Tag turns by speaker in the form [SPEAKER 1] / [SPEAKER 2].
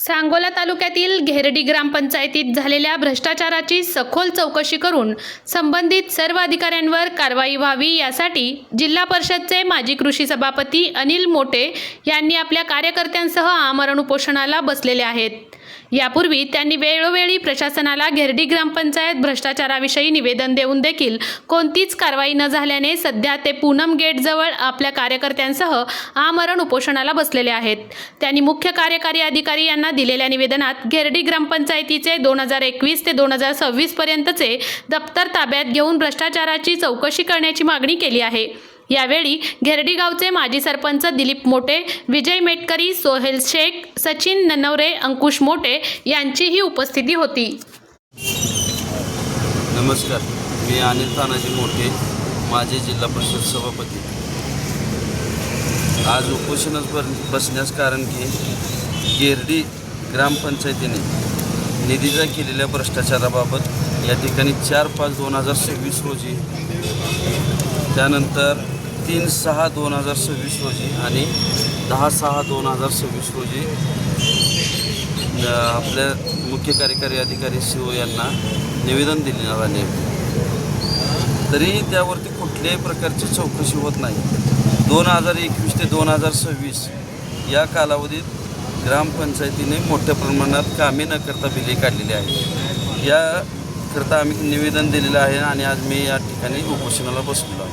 [SPEAKER 1] सांगोला तालुक्यातील घेरडी ग्रामपंचायतीत झालेल्या भ्रष्टाचाराची सखोल चौकशी करून संबंधित सर्व अधिकाऱ्यांवर कारवाई व्हावी यासाठी जिल्हा परिषदचे माजी कृषी सभापती अनिल मोटे यांनी आपल्या कार्यकर्त्यांसह आमरण उपोषणाला बसलेले आहेत। यापूर्वी त्यांनी वेळोवेळी प्रशासनाला घेरडी ग्रामपंचायत भ्रष्टाचाराविषयी निवेदन देऊन देखील कोणतीच कारवाई न झाल्याने सध्या ते पूनम गेट जवळ आपल्या कार्यकर्त्यांसह आमरण उपोषणाला बसलेले आहेत। त्यांनी मुख्य कार्यकारी अधिकारी यांना दिलेल्या निवेदनात घेरडी ग्रामपंचायतीचे 2021 ते 2026 पर्यंतचे दप्तर ताब्यात घेऊन भ्रष्टाचाराची चौकशी करण्याची मागणी केली आहे। यावेळी घेरडी गावचे माजी सरपंच दिलीप मोटे, विजय मेटकरी, सोहेल शेख, सचिन ननवरे, अंकुश मोटे यांचीही उपस्थिती होती।
[SPEAKER 2] नमस्कार, मी अनिल तानाजी मोटे, माजी जिल्हा परिषद सभापती। आज उपोषणास बसण्यास कारण की घेरडी ग्रामपंचायतीने निधीचा केलेल्या भ्रष्टाचाराबाबत या ठिकाणी 4/5/2026 रोजी, त्यानंतर 3/6/2026 रोजी आणि 10/6/2026 रोजी आपल्या मुख्य कार्यकारी अधिकारी CO यांना निवेदन देण्यात आले। तरीही त्यावरती कुठल्याही प्रकारची चौकशी होत नाही। 2021 ते 2026 या कालावधीत ग्रामपंचायतीने मोठ्या प्रमाणात कामे न करता बिले काढलेली आहेत। याकरता आम्ही निवेदन दिलेलं आहे आणि आज मी या ठिकाणी उपोषणाला बसलेलो आहे।